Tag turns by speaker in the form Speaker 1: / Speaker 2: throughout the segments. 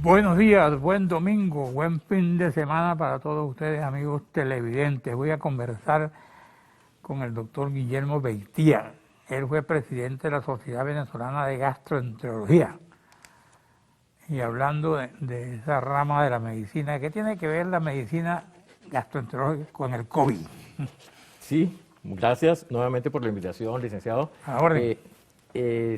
Speaker 1: Buenos días, buen domingo, buen fin de semana para todos ustedes, amigos televidentes. Voy a conversar con el doctor Guillermo Beitía. Él fue presidente de la Sociedad Venezolana de Gastroenterología. Y hablando de esa rama de la medicina, ¿qué tiene que ver la medicina gastroenterológica con el COVID?
Speaker 2: Sí, gracias nuevamente por la invitación, licenciado.
Speaker 1: Ahora,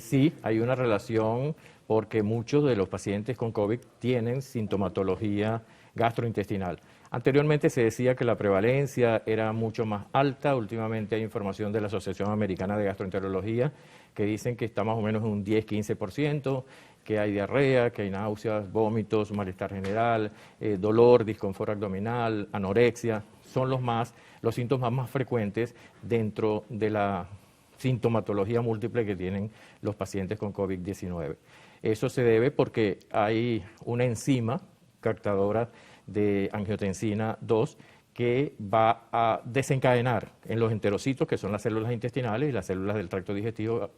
Speaker 2: Sí, hay una relación porque muchos de los pacientes con COVID tienen sintomatología gastrointestinal. Anteriormente se decía que la prevalencia era mucho más alta. Últimamente hay información de la Asociación Americana de Gastroenterología que dicen que está más o menos en un 10-15%, que hay diarrea, que hay náuseas, vómitos, malestar general, dolor, disconfort abdominal, anorexia. Son los síntomas más frecuentes dentro de la sintomatología múltiple que tienen los pacientes con COVID-19. Eso se debe porque hay una enzima captadora de angiotensina 2 que va a desencadenar en los enterocitos, que son las células intestinales y las células del tracto digestivo,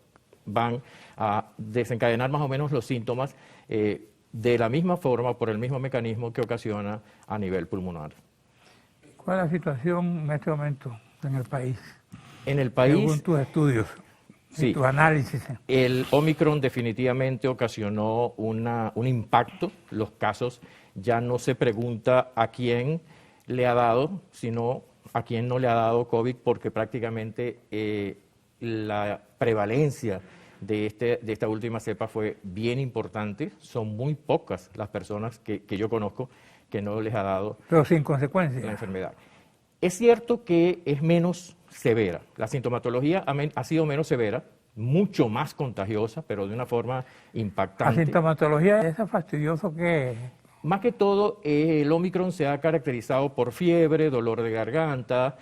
Speaker 2: van a desencadenar más o menos los síntomas de la misma forma, por el mismo mecanismo que ocasiona a nivel pulmonar.
Speaker 1: ¿cuál es la situación en este momento en el país?
Speaker 2: En el país,
Speaker 1: según tus estudios y tus análisis.
Speaker 2: El Omicron definitivamente ocasionó un impacto. Los casos ya no se pregunta a quién le ha dado, sino a quién no le ha dado COVID, porque prácticamente la prevalencia de esta última cepa fue bien importante. Son muy pocas las personas que yo conozco que no les ha dado
Speaker 1: pero sin consecuencias
Speaker 2: la enfermedad. Es cierto que es menos severa. La sintomatología ha sido menos severa, mucho más contagiosa, pero de una forma impactante.
Speaker 1: La sintomatología es fastidioso que...
Speaker 2: Más que todo, el Omicron se ha caracterizado por fiebre, dolor de garganta,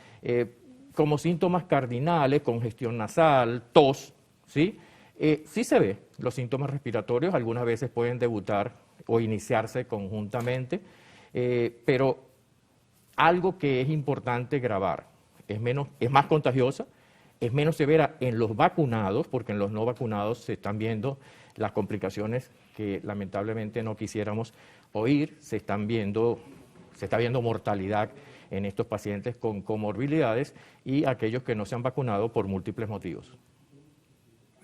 Speaker 2: como síntomas cardinales, congestión nasal, tos, ¿sí? Sí se ve, los síntomas respiratorios algunas veces pueden debutar o iniciarse conjuntamente, pero algo que es importante grabar, es más contagiosa, es menos severa en los vacunados, porque en los no vacunados se están viendo las complicaciones que lamentablemente no quisiéramos oír, se está viendo mortalidad en estos pacientes con comorbilidades y aquellos que no se han vacunado por múltiples motivos.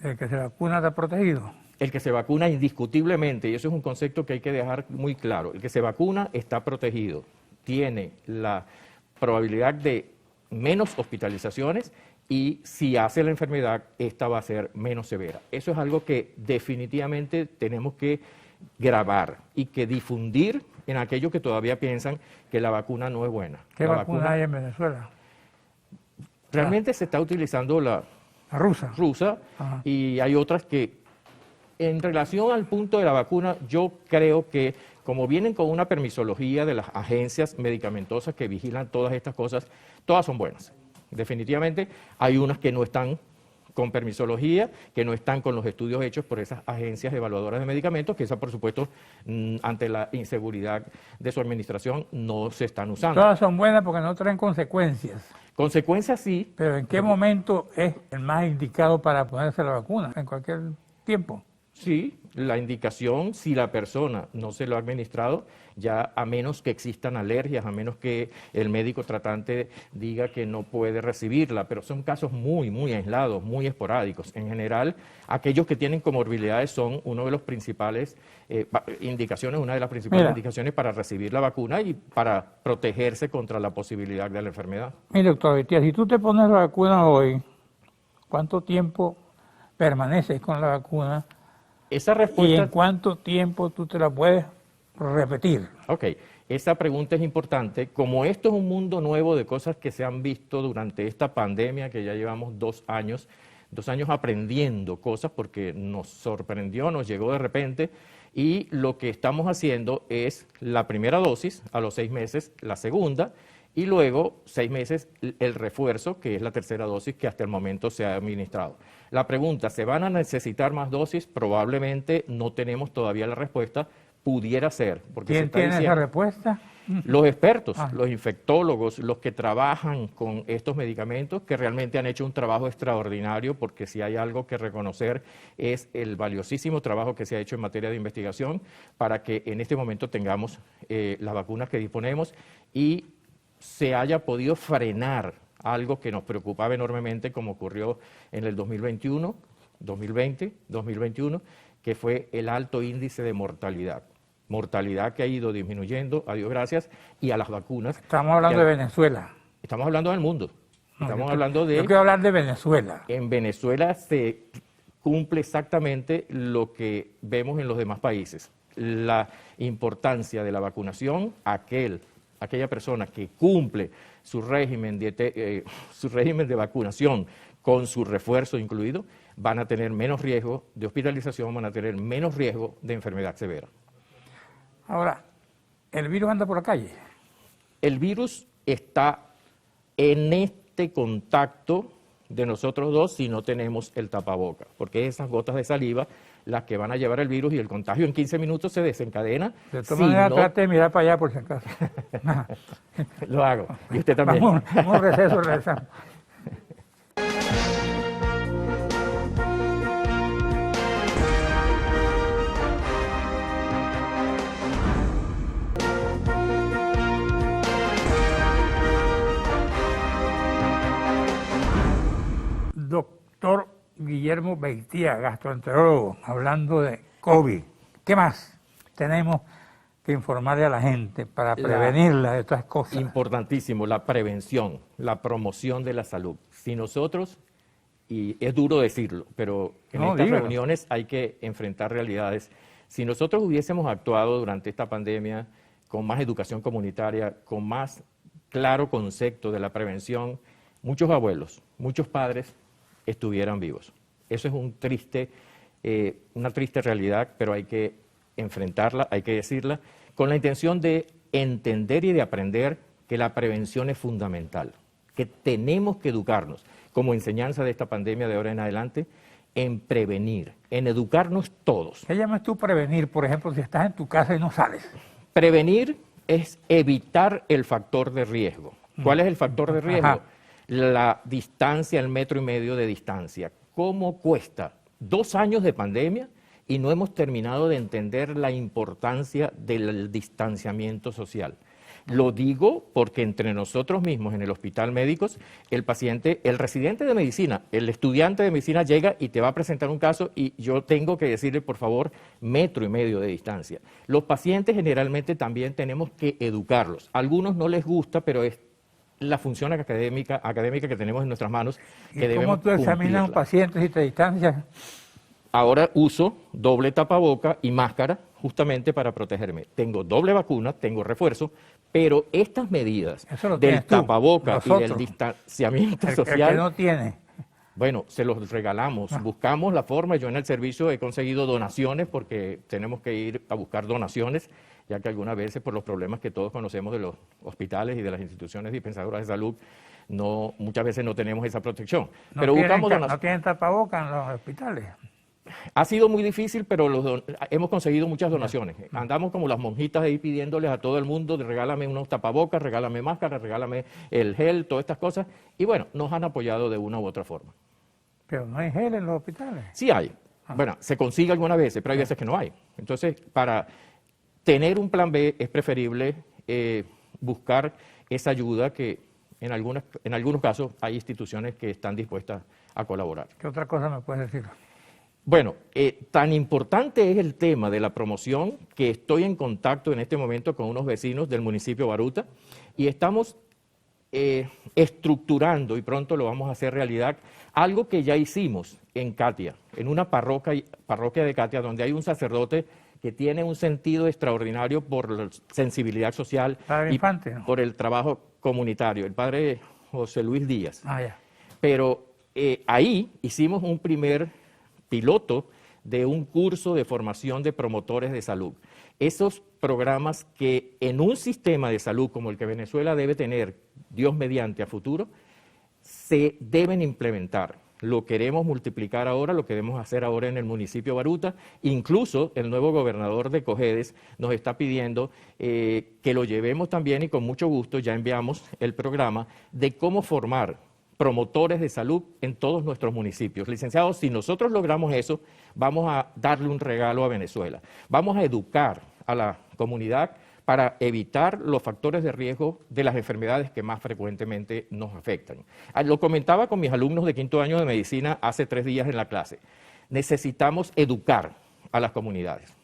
Speaker 1: ¿El que se vacuna está protegido?
Speaker 2: El que se vacuna indiscutiblemente, y eso es un concepto que hay que dejar muy claro, el que se vacuna está protegido, tiene la probabilidad de menos hospitalizaciones y si hace la enfermedad, esta va a ser menos severa. Eso es algo que definitivamente tenemos que grabar y que difundir en aquellos que todavía piensan que la vacuna no es buena.
Speaker 1: ¿Qué vacuna hay en Venezuela?
Speaker 2: Realmente se está utilizando la rusa y hay otras que, en relación al punto de la vacuna, yo creo que como vienen con una permisología de las agencias medicamentosas que vigilan todas estas cosas, todas son buenas. Definitivamente hay unas que no están con permisología, que no están con los estudios hechos por esas agencias evaluadoras de medicamentos, que esas, por supuesto, ante la inseguridad de su administración, no se están usando.
Speaker 1: Todas son buenas porque no traen consecuencias.
Speaker 2: Consecuencias sí.
Speaker 1: Pero ¿en qué momento es el más indicado para ponerse la vacuna? ¿En cualquier tiempo?
Speaker 2: Sí, la indicación, si la persona no se lo ha administrado, ya a menos que existan alergias, a menos que el médico tratante diga que no puede recibirla, pero son casos muy, muy aislados, muy esporádicos. En general, aquellos que tienen comorbilidades son uno de los principales indicaciones, una de las principales indicaciones para recibir la vacuna y para protegerse contra la posibilidad de la enfermedad.
Speaker 1: Mire, doctor Beitía, si tú te pones la vacuna hoy, ¿cuánto tiempo permaneces con la vacuna?
Speaker 2: Esa respuesta...
Speaker 1: ¿Y en cuánto tiempo tú te la puedes repetir?
Speaker 2: Ok, esa pregunta es importante. Como esto es un mundo nuevo de cosas que se han visto durante esta pandemia, que ya llevamos 2 años aprendiendo cosas porque nos sorprendió, nos llegó de repente, y lo que estamos haciendo es la primera dosis a los 6 meses, la segunda, y luego 6 meses el refuerzo, que es la tercera dosis que hasta el momento se ha administrado. La pregunta, ¿se van a necesitar más dosis? Probablemente no tenemos todavía la respuesta, pudiera ser. Porque
Speaker 1: ¿Quién tiene esa respuesta?
Speaker 2: Los expertos, los infectólogos, los que trabajan con estos medicamentos, que realmente han hecho un trabajo extraordinario, porque si hay algo que reconocer es el valiosísimo trabajo que se ha hecho en materia de investigación para que en este momento tengamos las vacunas que disponemos y se haya podido frenar algo que nos preocupaba enormemente, como ocurrió en el 2021, 2020, 2021, que fue el alto índice de mortalidad. Mortalidad que ha ido disminuyendo, a Dios gracias, y a las vacunas.
Speaker 1: Estamos hablando de Venezuela.
Speaker 2: Estamos hablando del mundo. Estamos hablando de...
Speaker 1: Yo quiero hablar de Venezuela.
Speaker 2: En Venezuela se cumple exactamente lo que vemos en los demás países. La importancia de la vacunación, aquella persona que cumple su régimen de vacunación con su refuerzo incluido, van a tener menos riesgo de hospitalización, van a tener menos riesgo de enfermedad severa.
Speaker 1: Ahora, ¿el virus anda por la calle?
Speaker 2: El virus está en este contacto de nosotros dos si no tenemos el tapaboca, porque esas gotas de saliva las que van a llevar el virus y el contagio en 15 minutos se desencadena.
Speaker 1: De todas maneras, trate de mirar para allá por si acaso.
Speaker 2: Lo hago, y usted también.
Speaker 1: Vamos a un receso, regresamos. Doctor Guillermo Beitía, gastroenterólogo, hablando de COVID. ¿Qué más tenemos que informarle a la gente para prevenirla de estas cosas?
Speaker 2: Importantísimo, la prevención, la promoción de la salud. Si nosotros, y es duro decirlo, pero en estas reuniones hay que enfrentar realidades. Si nosotros hubiésemos actuado durante esta pandemia con más educación comunitaria, con más claro concepto de la prevención, muchos abuelos, muchos padres estuvieran vivos. Eso es una triste realidad, pero hay que enfrentarla, hay que decirla, con la intención de entender y de aprender que la prevención es fundamental, que tenemos que educarnos, como enseñanza de esta pandemia de ahora en adelante, en prevenir, en educarnos todos.
Speaker 1: ¿Qué llamas tú prevenir, por ejemplo, si estás en tu casa y no sales?
Speaker 2: Prevenir es evitar el factor de riesgo. ¿Cuál es el factor de riesgo? Ajá. La distancia, el 1,5 metros de distancia. ¿Cómo cuesta 2 años de pandemia y no hemos terminado de entender la importancia del distanciamiento social? Lo digo porque entre nosotros mismos en el hospital médicos, el paciente, el residente de medicina, el estudiante de medicina llega y te va a presentar un caso y yo tengo que decirle, por favor, 1,5 metros de distancia. Los pacientes generalmente también tenemos que educarlos. A algunos no les gusta, pero es la función académica que tenemos en nuestras manos que debemos
Speaker 1: cumplirla. ¿Cómo tú examinas a un paciente si te distancias?
Speaker 2: Ahora uso doble tapaboca y máscara justamente para protegerme. Tengo doble vacuna, tengo refuerzo, pero estas medidas del tapaboca y del distanciamiento social...
Speaker 1: El que no tiene.
Speaker 2: Bueno, se los regalamos, buscamos la forma. Yo en el servicio he conseguido donaciones porque tenemos que ir a buscar donaciones, ya que algunas veces por los problemas que todos conocemos de los hospitales y de las instituciones dispensadoras de salud, muchas veces no tenemos esa protección. Pero buscamos donaciones.
Speaker 1: ¿No tienen tapabocas en los hospitales?
Speaker 2: Ha sido muy difícil, pero hemos conseguido muchas donaciones. Andamos como las monjitas ahí pidiéndoles a todo el mundo, regálame unos tapabocas, regálame máscara, regálame el gel, todas estas cosas. Y bueno, nos han apoyado de una u otra forma.
Speaker 1: ¿Pero no hay gel en los hospitales?
Speaker 2: Sí hay. Bueno, se consigue algunas veces, pero hay veces que no hay. Entonces, para tener un plan B es preferible buscar esa ayuda que en algunos casos hay instituciones que están dispuestas a colaborar.
Speaker 1: ¿Qué otra cosa me puedes decir?
Speaker 2: Bueno, tan importante es el tema de la promoción que estoy en contacto en este momento con unos vecinos del municipio Baruta y estamos estructurando, y pronto lo vamos a hacer realidad, algo que ya hicimos en Catia, en una parroquia de Catia, donde hay un sacerdote que tiene un sentido extraordinario por la sensibilidad social y por el trabajo comunitario, el padre José Luis Díaz. Pero ahí hicimos un primer piloto de un curso de formación de promotores de salud. Esos programas que en un sistema de salud como el que Venezuela debe tener, Dios mediante, a futuro, se deben implementar. lo queremos multiplicar ahora, lo queremos hacer ahora en el municipio de Baruta. Incluso el nuevo gobernador de Cojedes nos está pidiendo que lo llevemos también, y con mucho gusto ya enviamos el programa de cómo formar promotores de salud en todos nuestros municipios. Licenciados, si nosotros logramos eso, vamos a darle un regalo a Venezuela. Vamos a educar a la comunidad para evitar los factores de riesgo de las enfermedades que más frecuentemente nos afectan. Lo comentaba con mis alumnos de quinto año de medicina hace 3 días en la clase. Necesitamos educar a las comunidades.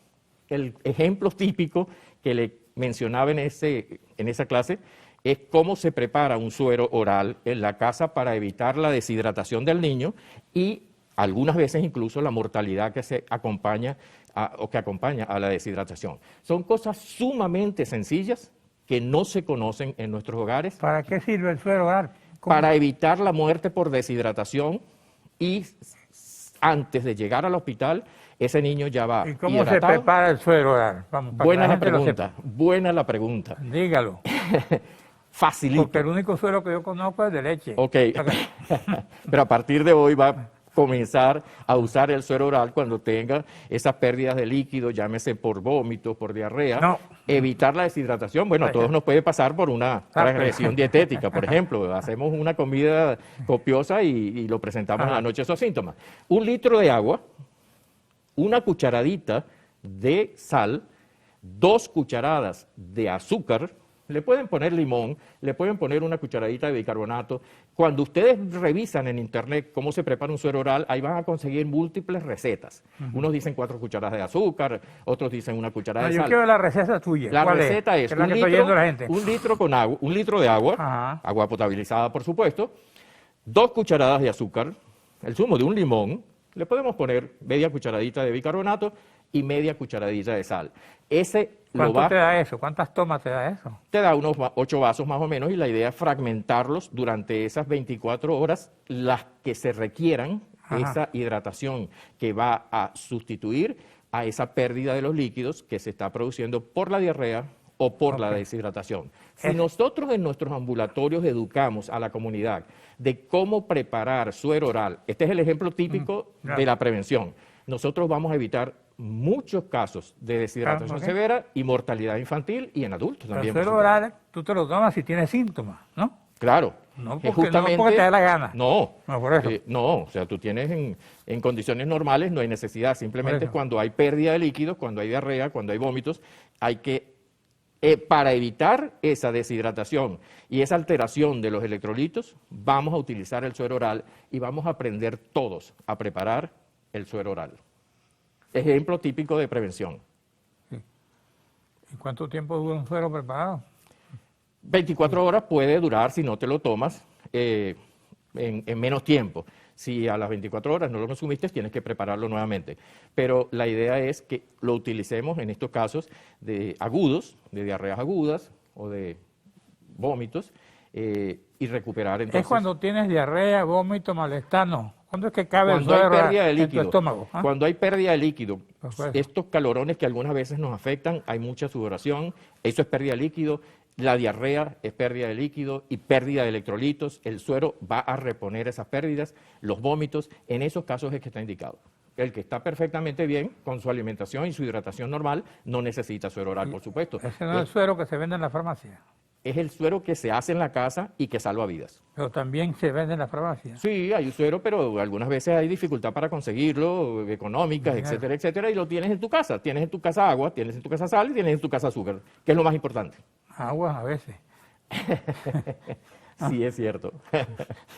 Speaker 2: El ejemplo típico que le mencionaba en esa clase es cómo se prepara un suero oral en la casa para evitar la deshidratación del niño y algunas veces incluso la mortalidad que se acompaña que acompaña a la deshidratación. Son cosas sumamente sencillas que no se conocen en nuestros hogares.
Speaker 1: ¿Para qué sirve el suero oral?
Speaker 2: Para evitar la muerte por deshidratación y antes de llegar al hospital, ese niño ya va
Speaker 1: ¿Y cómo
Speaker 2: hidratado.
Speaker 1: se prepara el suero oral? Vamos, para
Speaker 2: Buena
Speaker 1: que
Speaker 2: la
Speaker 1: gente lo
Speaker 2: pregunta,
Speaker 1: sepa.
Speaker 2: buena la pregunta.
Speaker 1: Dígalo.
Speaker 2: Facilito.
Speaker 1: Porque el único suero que yo conozco es de leche.
Speaker 2: Ok, pero a partir de hoy va a comenzar a usar el suero oral cuando tenga esas pérdidas de líquido, llámese por vómitos, por diarrea.
Speaker 1: No.
Speaker 2: Evitar la deshidratación, bueno, a todos nos puede pasar por una transgresión dietética, por ejemplo. Hacemos una comida copiosa y lo presentamos en la noche esos síntomas. 1 litro de agua, 1 cucharadita de sal, 2 cucharadas de azúcar. Le pueden poner limón, le pueden poner 1 cucharadita de bicarbonato. Cuando ustedes revisan en internet cómo se prepara un suero oral, ahí van a conseguir múltiples recetas. Unos dicen 4 cucharadas de azúcar, otros dicen 1 cucharada de
Speaker 1: Yo
Speaker 2: sal.
Speaker 1: quiero la receta tuya.
Speaker 2: La
Speaker 1: ¿Cuál
Speaker 2: receta es
Speaker 1: Que la que está oyendo la gente.
Speaker 2: 1 litro con agua, 1 litro de agua,
Speaker 1: Ajá.
Speaker 2: agua potabilizada por supuesto, 2 cucharadas de azúcar, el zumo de un limón, le podemos poner media cucharadita de bicarbonato y media cucharadita de sal.
Speaker 1: ¿Cuánto te da eso? ¿Cuántas tomas te da eso?
Speaker 2: Te da unos 8 vasos más o menos, y la idea es fragmentarlos durante esas 24 horas, las que se requieran, esa hidratación que va a sustituir a esa pérdida de los líquidos que se está produciendo por la diarrea o por la deshidratación. Si nosotros en nuestros ambulatorios educamos a la comunidad de cómo preparar suero oral, este es el ejemplo típico de la prevención, nosotros vamos a evitar muchos casos de deshidratación severa y mortalidad infantil y en adultos también.
Speaker 1: El suero oral tú te lo tomas si tienes síntomas, ¿no?
Speaker 2: Claro.
Speaker 1: No porque te dé la gana.
Speaker 2: No,
Speaker 1: por eso.
Speaker 2: No, o sea, tú tienes en condiciones normales, no hay necesidad, simplemente cuando hay pérdida de líquidos, cuando hay diarrea, cuando hay vómitos, hay que, para evitar esa deshidratación y esa alteración de los electrolitos, vamos a utilizar el suero oral y vamos a aprender todos a preparar el suero oral. Ejemplo típico de prevención.
Speaker 1: Sí. ¿Y cuánto tiempo dura un suero preparado?
Speaker 2: 24 horas puede durar si no te lo tomas en menos tiempo. Si a las 24 horas no lo consumiste, tienes que prepararlo nuevamente. Pero la idea es que lo utilicemos en estos casos de agudos, de diarreas agudas o de vómitos, y recuperar entonces.
Speaker 1: Es cuando tienes diarrea, vómito, malestar, no. ¿Cuándo es que cabe el
Speaker 2: Cuando hay
Speaker 1: suero
Speaker 2: pérdida de
Speaker 1: en tu
Speaker 2: líquido,
Speaker 1: estómago?
Speaker 2: cuando hay pérdida de líquido,
Speaker 1: Pues,
Speaker 2: estos calorones que algunas veces nos afectan, hay mucha sudoración, eso es pérdida de líquido, la diarrea es pérdida de líquido y pérdida de electrolitos, el suero va a reponer esas pérdidas, los vómitos, en esos casos es que está indicado. El que está perfectamente bien con su alimentación y su hidratación normal no necesita suero oral, por supuesto.
Speaker 1: Ese no es el suero que se vende en la farmacia.
Speaker 2: Es el suero que se hace en la casa y que salva vidas.
Speaker 1: Pero también se vende en la farmacia.
Speaker 2: Sí, hay un suero, pero algunas veces hay dificultad para conseguirlo, económicas, etcétera, etcétera, y lo tienes en tu casa. Tienes en tu casa agua, tienes en tu casa sal y tienes en tu casa azúcar, que es lo más importante.
Speaker 1: Agua a veces.
Speaker 2: Sí, es cierto.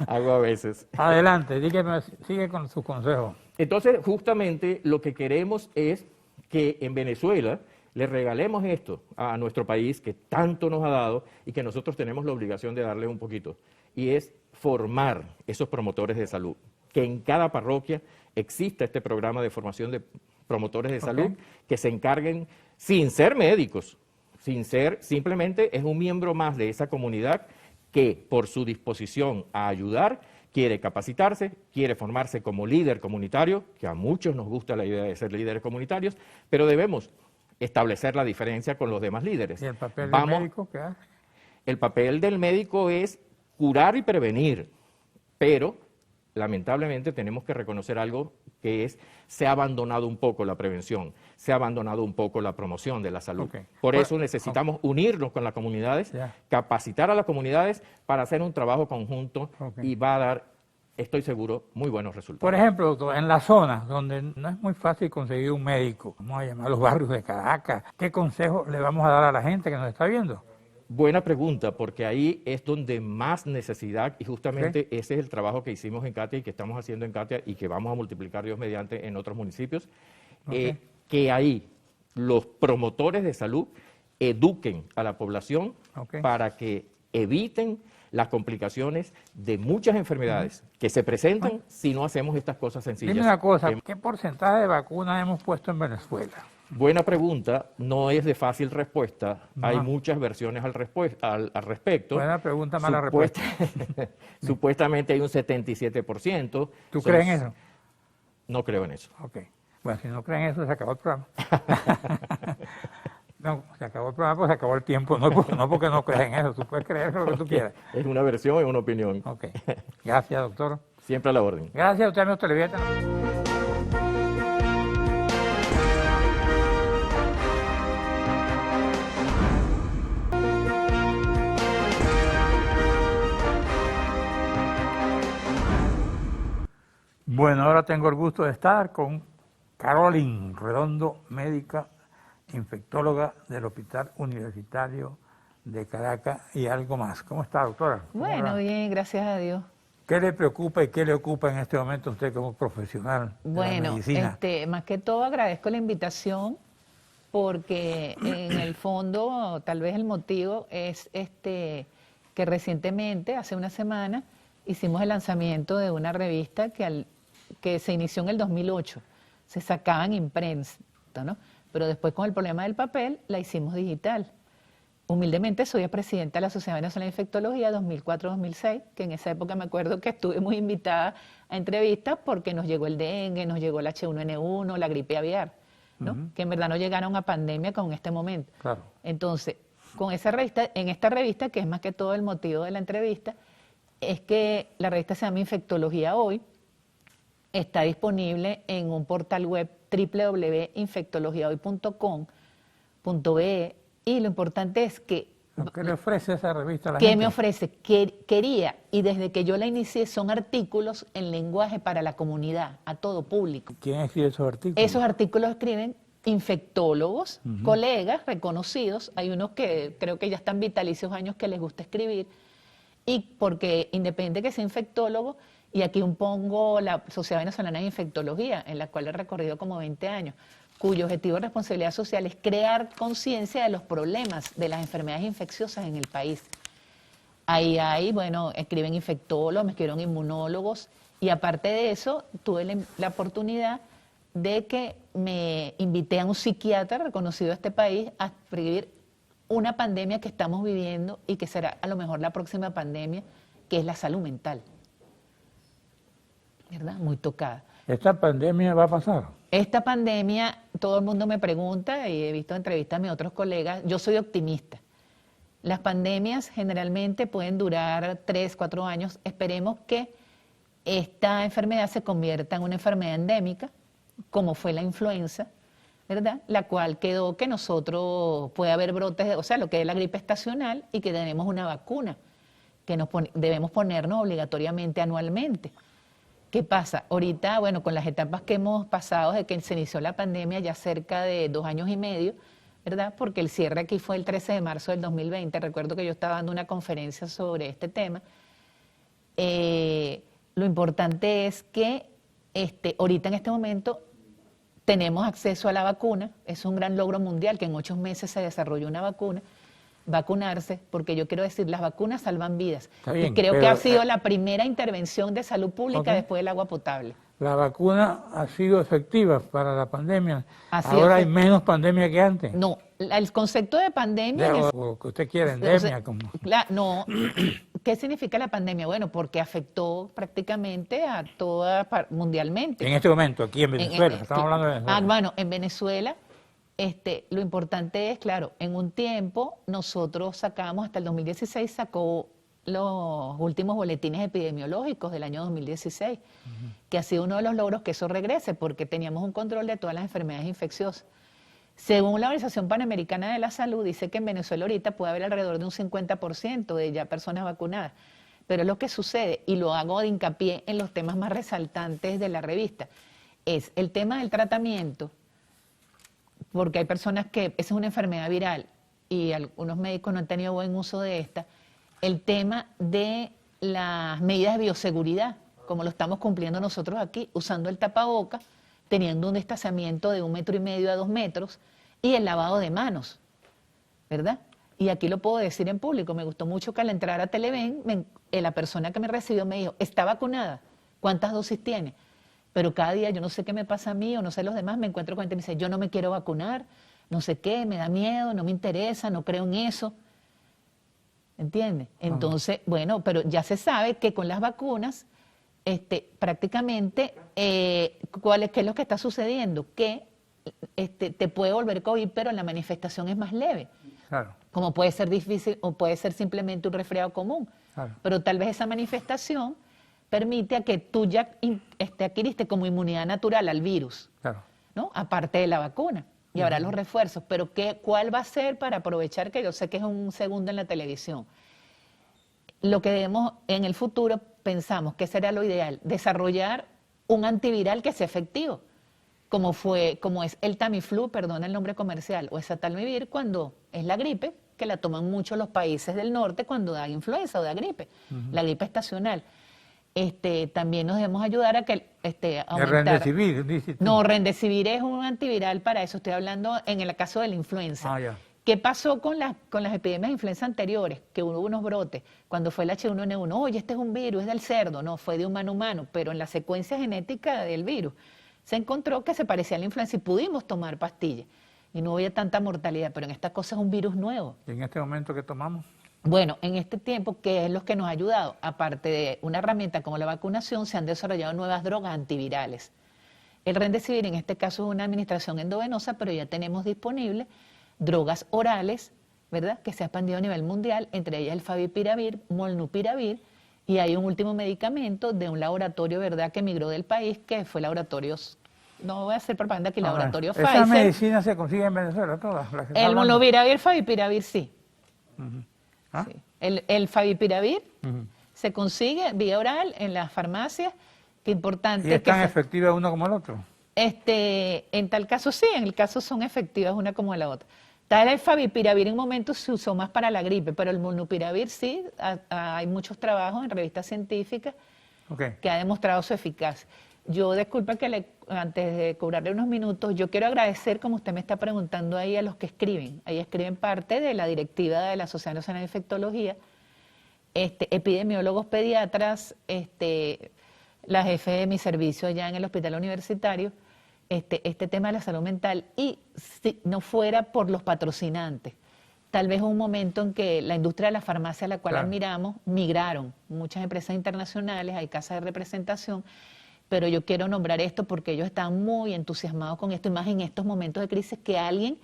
Speaker 2: Agua a veces.
Speaker 1: Adelante, dígame, sigue con sus consejos.
Speaker 2: Entonces, justamente lo que queremos es que en Venezuela le regalemos esto a nuestro país que tanto nos ha dado y que nosotros tenemos la obligación de darle un poquito, y es formar esos promotores de salud, que en cada parroquia exista este programa de formación de promotores de salud que se encarguen, sin ser médicos, sin ser, simplemente es un miembro más de esa comunidad que por su disposición a ayudar quiere capacitarse, quiere formarse como líder comunitario, que a muchos nos gusta la idea de ser líderes comunitarios, pero debemos establecer la diferencia con los demás líderes.
Speaker 1: ¿Y el papel del médico qué hace?
Speaker 2: El papel del médico es curar y prevenir, pero lamentablemente tenemos que reconocer algo que es, se ha abandonado un poco la prevención, se ha abandonado un poco la promoción de la salud.
Speaker 1: Ok.
Speaker 2: Por eso necesitamos unirnos con las comunidades,
Speaker 1: Ya.
Speaker 2: capacitar a las comunidades para hacer un trabajo conjunto
Speaker 1: Ok.
Speaker 2: y va a dar, estoy seguro, muy buenos resultados.
Speaker 1: Por ejemplo, doctor, en las zonas donde no es muy fácil conseguir un médico, vamos a llamar los barrios de Caracas, ¿qué consejo le vamos a dar a la gente que nos está viendo?
Speaker 2: Buena pregunta, porque ahí es donde más necesidad y justamente ese es el trabajo que hicimos en Catia y que estamos haciendo en Catia y que vamos a multiplicar Dios mediante en otros municipios,
Speaker 1: Ok.
Speaker 2: que ahí los promotores de salud eduquen a la población
Speaker 1: Ok.
Speaker 2: para que eviten las complicaciones de muchas enfermedades que se presentan si no hacemos estas cosas sencillas.
Speaker 1: Dime una cosa, ¿qué porcentaje de vacunas hemos puesto en Venezuela?
Speaker 2: Buena pregunta, no es de fácil respuesta.
Speaker 1: No.
Speaker 2: Hay muchas versiones al respecto.
Speaker 1: Buena pregunta, mala respuesta.
Speaker 2: Supuestamente hay un 77%.
Speaker 1: ¿Tú crees en eso?
Speaker 2: No creo en eso.
Speaker 1: Ok. Bueno, si no creen eso, se acabó el programa. No, se acabó el programa, pues se acabó el tiempo. No porque no crees en eso, tú puedes creer lo que tú quieras.
Speaker 2: Es una versión, es una opinión.
Speaker 1: Ok. Gracias, doctor.
Speaker 2: Siempre a la orden.
Speaker 1: Gracias a usted, amigos televidentes. Bueno, ahora tengo el gusto de estar con Carolyn Redondo, médica infectóloga del Hospital Universitario de Caracas y algo más. ¿Cómo está, doctora? ¿Cómo
Speaker 3: Bueno,
Speaker 1: va?
Speaker 3: bien, gracias a Dios.
Speaker 1: ¿Qué le preocupa y qué le ocupa en este momento a usted como profesional de la
Speaker 3: Bueno,
Speaker 1: medicina?
Speaker 3: más que todo agradezco la invitación porque en el fondo tal vez el motivo es que recientemente, hace una semana, hicimos el lanzamiento de una revista que se inició en el 2008. Se sacaba en imprenta, ¿no? Pero después con el problema del papel la hicimos digital. Humildemente soy presidenta de la Sociedad Venezolana de Infectología 2004-2006, que en esa época me acuerdo que estuve muy invitada a entrevistas porque nos llegó el dengue, nos llegó el H1N1, la gripe aviar, ¿no? Que en verdad no llegaron a pandemia con este momento.
Speaker 1: Claro.
Speaker 3: Entonces, con esa revista, en esta revista, que es más que todo el motivo de la entrevista, es que la revista se llama Infectología Hoy, está disponible en un portal web www.infectologiahoy.com.be y lo importante es que
Speaker 1: ¿Qué le ofrece esa revista a la
Speaker 3: ¿qué
Speaker 1: gente?
Speaker 3: me ofrece? Quería, y desde que yo la inicié, son artículos en lenguaje para la comunidad, a todo público.
Speaker 1: ¿Quién escribe esos artículos?
Speaker 3: Esos artículos escriben infectólogos, colegas reconocidos, hay unos que creo que ya están vitalicios años que les gusta escribir, y porque independiente que sea infectólogo, y aquí pongo la Sociedad Venezolana de Infectología, en la cual he recorrido como 20 años, cuyo objetivo de responsabilidad social es crear conciencia de los problemas de las enfermedades infecciosas en el país. Ahí hay, bueno, escriben infectólogos, me escribieron inmunólogos, y aparte de eso, tuve la oportunidad de que me invité a un psiquiatra reconocido de este país a escribir una pandemia que estamos viviendo y que será a lo mejor la próxima pandemia, que es la salud mental. ¿Verdad? Muy tocada.
Speaker 1: ¿Esta pandemia va a pasar?
Speaker 3: Esta pandemia, todo el mundo me pregunta, y he visto entrevistas a mis otros colegas, yo soy optimista. Las pandemias generalmente pueden durar 3, 4 años. Esperemos que esta enfermedad se convierta en una enfermedad endémica, como fue la influenza, ¿verdad? La cual quedó que nosotros puede haber brotes, o sea, lo que es la gripe estacional, y que tenemos una vacuna que debemos ponernos obligatoriamente anualmente. ¿Qué pasa? Ahorita, bueno, con las etapas que hemos pasado desde que se inició la pandemia, ya cerca de 2 años y medio, ¿verdad? Porque el cierre aquí fue el 13 de marzo del 2020. Recuerdo que yo estaba dando una conferencia sobre este tema. Lo importante es que ahorita en este momento tenemos acceso a la vacuna. Es un gran logro mundial que en 8 meses se desarrolló una vacuna. Vacunarse, porque yo quiero decir, las vacunas salvan vidas.
Speaker 1: Está bien,
Speaker 3: y creo que
Speaker 1: pero,
Speaker 3: ha sido la primera intervención de salud pública
Speaker 1: ok.
Speaker 3: después del agua potable.
Speaker 1: La vacuna ha sido efectiva para la pandemia.
Speaker 3: Ha sido
Speaker 1: Ahora hay
Speaker 3: efectiva.
Speaker 1: menos pandemia que antes.
Speaker 3: No, el concepto de pandemia es...
Speaker 1: O lo que usted quiera, endemia. Como...
Speaker 3: No, ¿qué significa la pandemia? Bueno, porque afectó prácticamente a toda mundialmente.
Speaker 1: En este momento, aquí en Venezuela, estamos hablando de Venezuela.
Speaker 3: Bueno, en Venezuela, lo importante es, claro, en un tiempo nosotros sacamos, hasta el 2016 sacó los últimos boletines epidemiológicos del año 2016, que ha sido uno de los logros que eso regrese, porque teníamos un control de todas las enfermedades infecciosas. Según la Organización Panamericana de la Salud, dice que en Venezuela ahorita puede haber alrededor de un 50% de ya personas vacunadas. Pero es lo que sucede, y lo hago de hincapié en los temas más resaltantes de la revista, es el tema del tratamiento, porque hay personas que esa es una enfermedad viral y algunos médicos no han tenido buen uso de esta. El tema de las medidas de bioseguridad, como lo estamos cumpliendo nosotros aquí, usando el tapaboca, teniendo un distanciamiento de 1,5 metros a 2 metros, y el lavado de manos, ¿verdad? Y aquí lo puedo decir en público, me gustó mucho que al entrar a Televen, la persona que me recibió me dijo, ¿está vacunada? ¿Cuántas dosis tiene? Pero cada día yo no sé qué me pasa a mí o no sé los demás, me encuentro con gente que me dice, yo no me quiero vacunar, no sé qué, me da miedo, no me interesa, no creo en eso. ¿Entiendes? Entonces, bueno, pero ya se sabe que con las vacunas, prácticamente, ¿qué es lo que está sucediendo? Que te puede volver COVID, pero la manifestación es más leve.
Speaker 1: Claro.
Speaker 3: Como puede ser difícil o puede ser simplemente un resfriado común.
Speaker 1: Claro.
Speaker 3: Pero tal vez esa manifestación permite a que tú ya adquiriste como inmunidad natural al virus,
Speaker 1: Claro.
Speaker 3: ¿no? Aparte de la vacuna. Y habrá los refuerzos. Pero ¿cuál va a ser para aprovechar que yo sé que es un segundo en la televisión? Lo que debemos en el futuro, pensamos que será lo ideal, desarrollar un antiviral que sea efectivo, como es el Tamiflu, perdona el nombre comercial, o Azatalmivir cuando es la gripe, que la toman mucho los países del norte cuando da influenza o da gripe, la gripe estacional. También nos debemos ayudar a que aumentar.
Speaker 1: El Remdesivir, dices tú.
Speaker 3: No, Remdesivir es un antiviral para eso. Estoy hablando en el caso de la influenza.
Speaker 1: Ah, ya.
Speaker 3: ¿Qué pasó con las epidemias de influenza anteriores? Que hubo unos brotes. Cuando fue el H1N1, oye, este es un virus, es del cerdo. No, fue de humano a humano. Pero en la secuencia genética del virus se encontró que se parecía a la influenza y pudimos tomar pastillas. Y no había tanta mortalidad. Pero en esta cosa es un virus nuevo.
Speaker 1: ¿Y en este momento qué tomamos?
Speaker 3: Bueno, en este tiempo, ¿qué es lo que nos ha ayudado? Aparte de una herramienta como la vacunación, se han desarrollado nuevas drogas antivirales. El Remdesivir en este caso es una administración endovenosa, pero ya tenemos disponibles drogas orales, ¿verdad?, que se ha expandido a nivel mundial, entre ellas el Favipiravir, Molnupiravir, y hay un último medicamento de un laboratorio, ¿verdad?, que emigró del país, que fue Laboratorios, no voy a hacer propaganda aquí, Laboratorio
Speaker 1: Esa
Speaker 3: Pfizer.
Speaker 1: medicina se consigue en Venezuela, todas las que está
Speaker 3: El
Speaker 1: hablando.
Speaker 3: Molnupiravir, Favipiravir, sí.
Speaker 1: ¿Ah?
Speaker 3: Sí. El Favipiravir se consigue vía oral en las farmacias, que importante
Speaker 1: ¿Y es
Speaker 3: que
Speaker 1: tan efectiva uno como el otro?
Speaker 3: en tal caso sí, en el caso son efectivas una como la otra. Tal el Favipiravir en un momento se usó más para la gripe, pero el Molnupiravir sí, hay muchos trabajos en revistas científicas
Speaker 1: Okay.
Speaker 3: que ha demostrado su eficacia. Yo, disculpa que antes de cobrarle unos minutos, yo quiero agradecer, como usted me está preguntando ahí, a los que escriben. Ahí escriben parte de la directiva de la Sociedad Nacional de Infectología, epidemiólogos pediatras, la jefe de mi servicio allá en el hospital universitario, este tema de la salud mental, y si no fuera por los patrocinantes, tal vez un momento en que la industria de la farmacia, a la cual
Speaker 1: Claro.
Speaker 3: admiramos, migraron. Muchas empresas internacionales, hay casas de representación, pero yo quiero nombrar esto porque ellos están muy entusiasmados con esto, y más en estos momentos de crisis, que alguien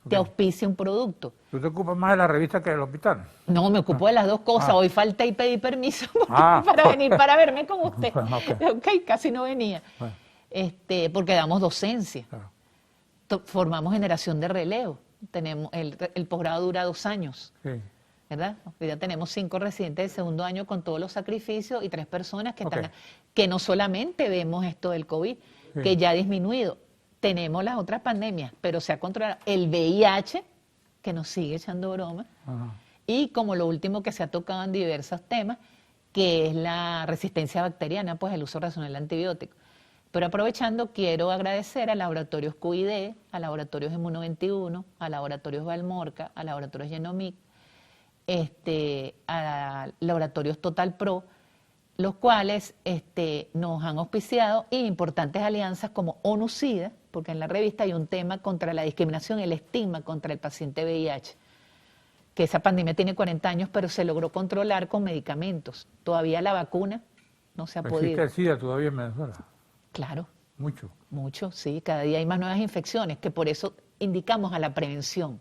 Speaker 3: te auspicie un producto.
Speaker 1: ¿Tú te ocupas más de la revista que del hospital?
Speaker 3: No, me ocupo de las dos cosas.
Speaker 1: Ah.
Speaker 3: Hoy falté y pedí permiso
Speaker 1: Ah.
Speaker 3: para venir para verme con usted.
Speaker 1: Ok.
Speaker 3: Ok, casi no venía.
Speaker 1: Bueno.
Speaker 3: Porque damos docencia.
Speaker 1: Claro.
Speaker 3: Formamos generación de relevo. Tenemos el posgrado dura 2 años,
Speaker 1: Sí.
Speaker 3: ¿verdad? Hoy ya tenemos 5 residentes de segundo año con todos los sacrificios y 3 personas que
Speaker 1: Ok.
Speaker 3: están, que no solamente vemos esto del COVID,
Speaker 1: Sí.
Speaker 3: que ya ha disminuido. Tenemos las otras pandemias, pero se ha controlado el VIH, que nos sigue echando broma,
Speaker 1: Ajá.
Speaker 3: y como lo último que se ha tocado en diversos temas, que es la resistencia bacteriana, pues el uso racional de antibióticos. Pero aprovechando, quiero agradecer a Laboratorios QID, a Laboratorios Immuno 21, a Laboratorios Valmorca, a Laboratorios Genomic, a Laboratorios Total Pro, los cuales nos han auspiciado, y importantes alianzas como ONU-SIDA, porque en la revista hay un tema contra la discriminación, el estigma contra el paciente VIH, que esa pandemia tiene 40 años, pero se logró controlar con medicamentos. Todavía la vacuna no se ha
Speaker 1: Existe
Speaker 3: podido.
Speaker 1: el SIDA todavía en Venezuela.
Speaker 3: Claro,
Speaker 1: Mucho.
Speaker 3: mucho, sí. Cada día hay más nuevas infecciones, que por eso indicamos a la prevención.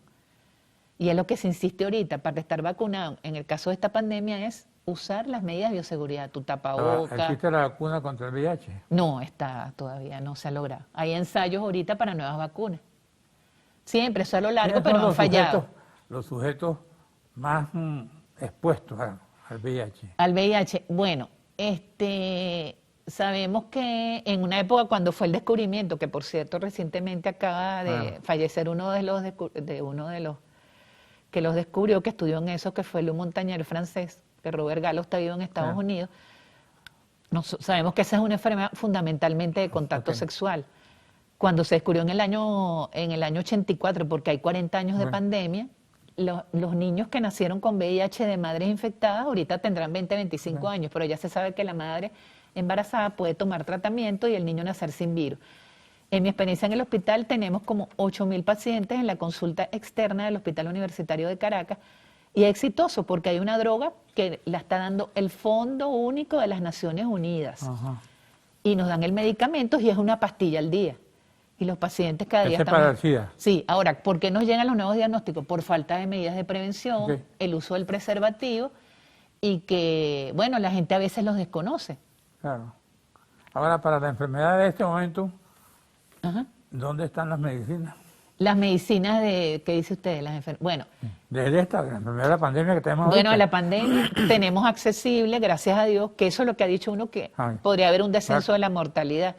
Speaker 3: Y es lo que se insiste ahorita, para estar vacunado, en el caso de esta pandemia, es usar las medidas de bioseguridad, tu
Speaker 1: Ah,
Speaker 3: tapabocas.
Speaker 1: ¿existe la vacuna contra el VIH?
Speaker 3: No está todavía, no se ha logrado. Hay ensayos ahorita para nuevas vacunas. Siempre, eso a lo largo,
Speaker 1: ¿Quiénes
Speaker 3: pero
Speaker 1: son
Speaker 3: han fallado.
Speaker 1: los sujetos más expuestos al VIH?
Speaker 3: Al VIH, bueno, sabemos que en una época cuando fue el descubrimiento, que por cierto recientemente acaba de fallecer uno de los que los descubrió, que estudió en eso, que fue Lou Montañer, francés, que Robert Gallo está vivo en Estados Unidos. Sabemos que esa es una enfermedad fundamentalmente de contacto sexual. Cuando se descubrió en el año 84, porque hay 40 años de pandemia, los niños que nacieron con VIH de madres infectadas ahorita tendrán 20, 25 años, pero ya se sabe que la madre embarazada puede tomar tratamiento y el niño nacer sin virus. En mi experiencia en el hospital tenemos como 8.000 pacientes en la consulta externa del Hospital Universitario de Caracas y es exitoso porque hay una droga que la está dando el Fondo Único de las Naciones Unidas.
Speaker 1: Ajá.
Speaker 3: Y nos dan el medicamento y es una pastilla al día. Y los pacientes cada día
Speaker 1: Ese para el SIDA.
Speaker 3: Sí, ahora, ¿por qué nos llegan los nuevos diagnósticos? Por falta de medidas de prevención, el uso del preservativo y que, bueno, la gente a veces los desconoce.
Speaker 1: Claro. Ahora, para la enfermedad de este momento,
Speaker 3: Ajá.
Speaker 1: ¿dónde están las medicinas?
Speaker 3: Las medicinas ¿qué dice usted? Bueno,
Speaker 1: Desde la enfermedad de la pandemia que tenemos
Speaker 3: bueno,
Speaker 1: ahorita.
Speaker 3: la pandemia tenemos accesible, gracias a Dios, que eso es lo que ha dicho uno, que podría haber un descenso de la mortalidad.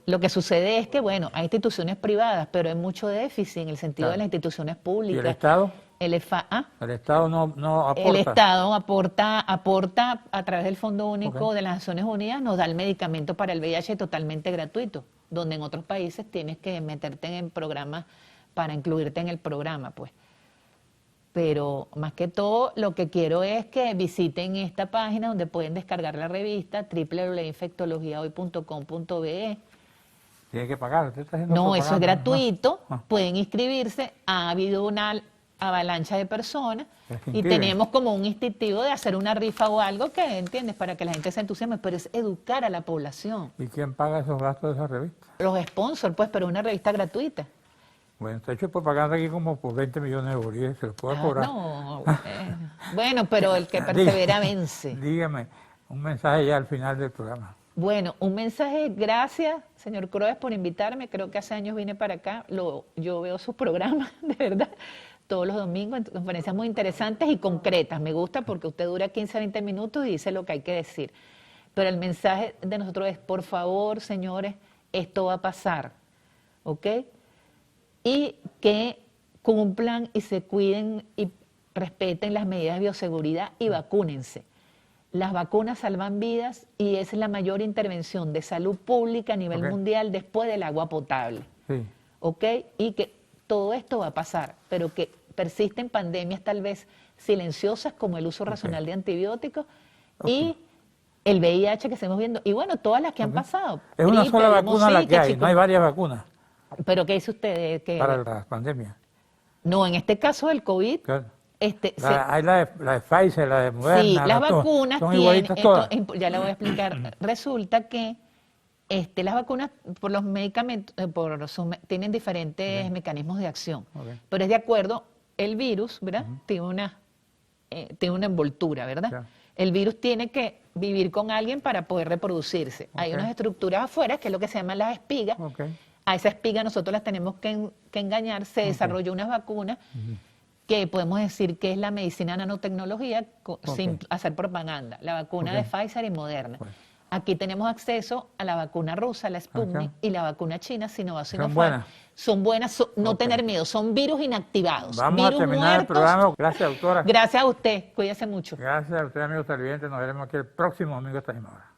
Speaker 3: Lo que sucede es que, bueno, hay instituciones privadas, pero hay mucho déficit en el sentido de las instituciones públicas.
Speaker 1: ¿Y el Estado?
Speaker 3: El
Speaker 1: Estado no aporta.
Speaker 3: El Estado aporta a través del Fondo Único de las Naciones Unidas, nos da el medicamento para el VIH totalmente gratuito, donde en otros países tienes que meterte en programas para incluirte en el programa, pues. Pero más que todo, lo que quiero es que visiten esta página donde pueden descargar la revista www.infectologiahoy.com.be.
Speaker 1: Tiene que pagar. ¿Usted está haciendo
Speaker 3: No, eso es
Speaker 1: propaganda?
Speaker 3: gratuito.
Speaker 1: Ah.
Speaker 3: Pueden inscribirse. Ha habido una avalancha de personas
Speaker 1: Se
Speaker 3: y
Speaker 1: inscriben.
Speaker 3: tenemos como un instintivo de hacer una rifa o algo que, ¿entiendes? Para que la gente se entusiasme, pero es educar a la población.
Speaker 1: ¿Y quién paga esos gastos de esa revista?
Speaker 3: Los sponsors, pues, pero una revista gratuita.
Speaker 1: Bueno, está hecho propaganda aquí como por 20 millones de bolívares, se los puedo cobrar.
Speaker 3: No, bueno, pero el que persevera vence.
Speaker 1: Dígame, un mensaje ya al final del programa.
Speaker 3: Bueno, un mensaje, gracias, señor Croes, por invitarme. Creo que hace años vine para acá. Yo veo sus programas, de verdad, todos los domingos, conferencias muy interesantes y concretas. Me gusta porque usted dura 15 a 20 minutos y dice lo que hay que decir. Pero el mensaje de nosotros es, por favor, señores, esto va a pasar, ¿ok? Y que cumplan y se cuiden y respeten las medidas de bioseguridad y vacúnense. Las vacunas salvan vidas y es la mayor intervención de salud pública a nivel mundial después del agua potable.
Speaker 1: Sí.
Speaker 3: ¿Ok? Y que todo esto va a pasar, pero que persisten pandemias tal vez silenciosas como el uso racional de antibióticos y el VIH que estamos viendo. Y bueno, todas las que han pasado.
Speaker 1: Es una
Speaker 3: Gripe,
Speaker 1: sola vacuna la que hay, no hay varias vacunas
Speaker 3: ¿Pero qué dice usted?
Speaker 1: para la pandemia.
Speaker 3: No, en este caso del COVID...
Speaker 1: Claro. Hay la de Pfizer, la de Moderna.
Speaker 3: Sí, las vacunas
Speaker 1: son
Speaker 3: tienen,
Speaker 1: igualitas todas.
Speaker 3: ya le voy a explicar. Resulta que las vacunas por los medicamentos tienen diferentes mecanismos de acción, pero es de acuerdo, el virus, ¿verdad? Tiene una envoltura, ¿verdad?
Speaker 1: Claro.
Speaker 3: El virus tiene que vivir con alguien para poder reproducirse. Hay unas estructuras afuera, que es lo que se llaman las espigas. A esa espiga nosotros las tenemos que engañar. Se desarrolló unas vacunas que podemos decir que es la medicina nanotecnología sin hacer propaganda, la vacuna de Pfizer y Moderna. Aquí tenemos acceso a la vacuna rusa, la Sputnik, y la vacuna china, Sinovac.
Speaker 1: Son buenas.
Speaker 3: Son buenas, no tener miedo, son virus inactivados.
Speaker 1: Vamos
Speaker 3: virus
Speaker 1: a terminar
Speaker 3: muertos.
Speaker 1: el programa. Gracias, doctora.
Speaker 3: Gracias a usted, cuídese mucho.
Speaker 1: Gracias a usted, amigos televidentes. Nos veremos aquí el próximo domingo a esta misma hora.